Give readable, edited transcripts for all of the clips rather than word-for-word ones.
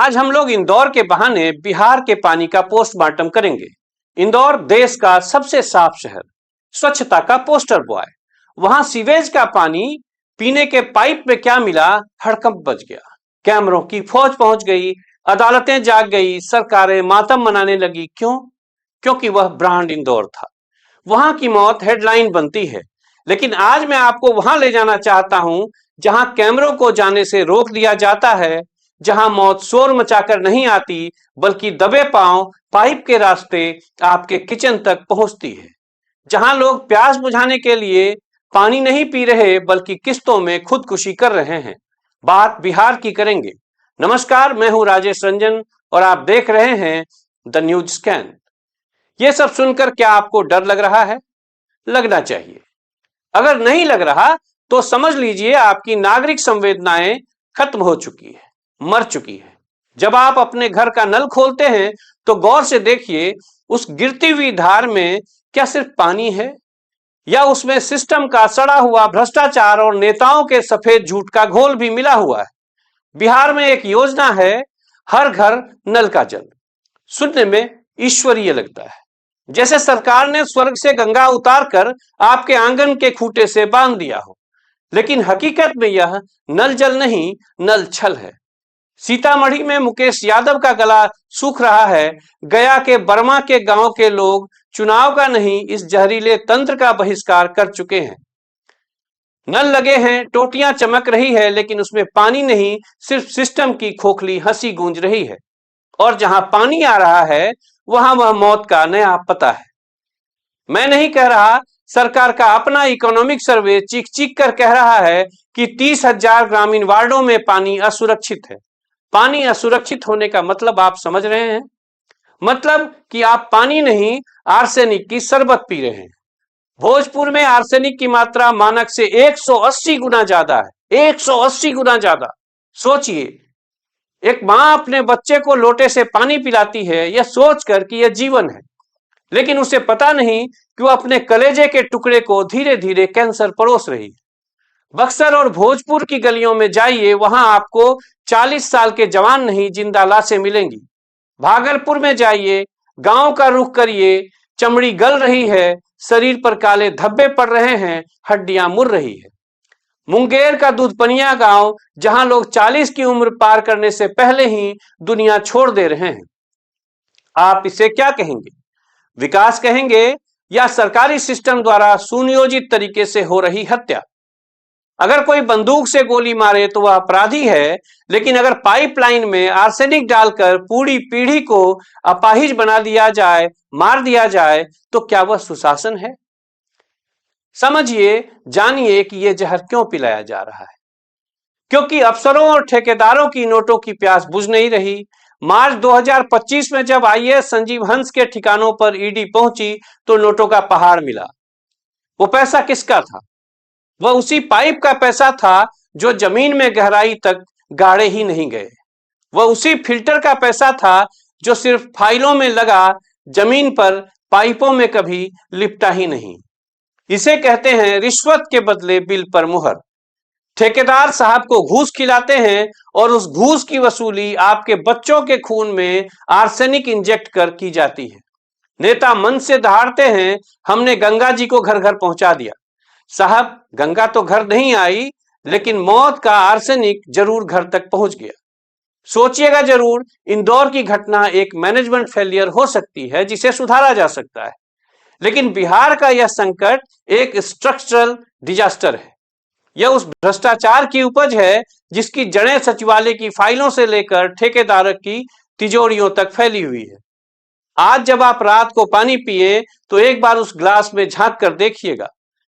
आज हम लोग इंदौर के बहाने बिहार के पानी का पोस्टमार्टम करेंगे। इंदौर देश का सबसे साफ शहर, स्वच्छता का पोस्टर बॉय। वहां सीवेज का पानी पीने के पाइप में क्या मिला, हड़कंप बच गया। कैमरों की फौज पहुंच गई, अदालतें जाग गई, सरकारें मातम मनाने लगी। क्यों? क्योंकि वह ब्रांड इंदौर था। वहां की मौत हेडलाइन बनती है, लेकिन आज मैं आपको वहां ले जाना चाहता हूं जहां कैमरों को जाने से रोक दिया जाता है, जहां मौत शोर मचाकर नहीं आती बल्कि दबे पांव पाइप के रास्ते आपके किचन तक पहुंचती है, जहां लोग प्यास बुझाने के लिए पानी नहीं पी रहे बल्कि किस्तों में खुदकुशी कर रहे हैं। बात बिहार की करेंगे। नमस्कार, मैं हूं राजेश रंजन और आप देख रहे हैं द न्यूज स्कैन। ये सब सुनकर क्या आपको डर लग रहा है? लगना चाहिए। अगर नहीं लग रहा तो समझ लीजिए आपकी नागरिक संवेदनाएं खत्म हो चुकी है, मर चुकी है। जब आप अपने घर का नल खोलते हैं तो गौर से देखिए, उस गिरती हुई धार में क्या सिर्फ पानी है या उसमें सिस्टम का सड़ा हुआ भ्रष्टाचार और नेताओं के सफेद झूठ का घोल भी मिला हुआ है। बिहार में एक योजना है, हर घर नल का जल। सुनने में ईश्वरीय लगता है, जैसे सरकार ने स्वर्ग से गंगा उतार कर आपके आंगन के खूंटे से बांध दिया हो। लेकिन हकीकत में यह नल जल नहीं, नल छल है। सीतामढ़ी में मुकेश यादव का गला सूख रहा है। गया के बर्मा के गांव के लोग चुनाव का नहीं, इस जहरीले तंत्र का बहिष्कार कर चुके हैं। नल लगे हैं, टोटियां चमक रही है, लेकिन उसमें पानी नहीं, सिर्फ सिस्टम की खोखली हंसी गूंज रही है। और जहां पानी आ रहा है वहां वह मौत का नया पता है। मैं नहीं कह रहा, सरकार का अपना इकोनॉमिक सर्वे चीख चीख कर कह रहा है कि 30,000 ग्रामीण वार्डों में पानी असुरक्षित है। पानी असुरक्षित होने का मतलब आप समझ रहे हैं? मतलब कि आप पानी नहीं, आर्सेनिक की शरबत पी रहे हैं। भोजपुर में आर्सेनिक की मात्रा मानक से 180 गुना ज्यादा है। 180 गुना ज्यादा। सोचिए, एक मां अपने बच्चे को लोटे से पानी पिलाती है यह सोचकर कि यह जीवन है, लेकिन उसे पता नहीं कि वह अपने कलेजे के टुकड़े को धीरे धीरे कैंसर परोस रही है। बक्सर और भोजपुर की गलियों में जाइए, वहां आपको 40 साल के जवान नहीं, जिंदा लाशें मिलेंगी। भागलपुर में जाइए, गांव का रुख करिए, चमड़ी गल रही है, शरीर पर काले धब्बे पड़ रहे हैं, हड्डियां मुड़ रही है। मुंगेर का दूधपनिया गांव, जहां लोग 40 की उम्र पार करने से पहले ही दुनिया छोड़ दे रहे हैं। आप इसे क्या कहेंगे? विकास कहेंगे या सरकारी सिस्टम द्वारा सुनियोजित तरीके से हो रही हत्या? अगर कोई बंदूक से गोली मारे तो वह अपराधी है, लेकिन अगर पाइपलाइन में आर्सेनिक डालकर पूरी पीढ़ी को अपाहिज बना दिया जाए, मार दिया जाए, तो क्या वह सुशासन है? समझिए, जानिए कि यह जहर क्यों पिलाया जा रहा है। क्योंकि अफसरों और ठेकेदारों की नोटों की प्यास बुझ नहीं रही। मार्च 2025 में जब आईएएस संजीव हंस के ठिकानों पर ईडी पहुंची तो नोटों का पहाड़ मिला। वो पैसा किसका था? वह उसी पाइप का पैसा था जो जमीन में गहराई तक गाड़े ही नहीं गए। वह उसी फिल्टर का पैसा था जो सिर्फ फाइलों में लगा, जमीन पर पाइपों में कभी लिपटा ही नहीं। इसे कहते हैं रिश्वत के बदले बिल पर मुहर। ठेकेदार साहब को घूस खिलाते हैं और उस घूस की वसूली आपके बच्चों के खून में आर्सेनिक इंजेक्ट कर की जाती है। नेता मन से दहाड़ते हैं, हमने गंगा जी को घर घर पहुंचा दिया। साहब, गंगा तो घर नहीं आई, लेकिन मौत का आर्सेनिक जरूर घर तक पहुंच गया। सोचिएगा जरूर, इंदौर की घटना एक मैनेजमेंट फेलियर हो सकती है जिसे सुधारा जा सकता है, लेकिन बिहार का यह संकट एक स्ट्रक्चरल डिजास्टर है। यह उस भ्रष्टाचार की उपज है जिसकी जड़ें सचिवालय की फाइलों से लेकर ठेकेदार की तिजोरियों तक फैली हुई है। आज जब आप रात को पानी पिए तो एक बार उस ग्लास में झांक कर देखिएगा,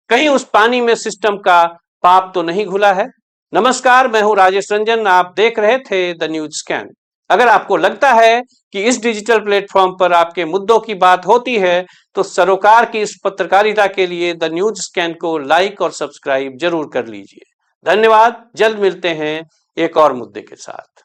कहीं उस पानी में सिस्टम का पाप तो नहीं घुला है। नमस्कार, मैं हूं राजेश रंजन, आप देख रहे थे द न्यूज स्कैन। अगर आपको लगता है कि इस डिजिटल प्लेटफॉर्म पर आपके मुद्दों की बात होती है तो सरोकार की इस पत्रकारिता के लिए द न्यूज स्कैन को लाइक और सब्सक्राइब जरूर कर लीजिए। धन्यवाद। जल्द मिलते हैं एक और मुद्दे के साथ।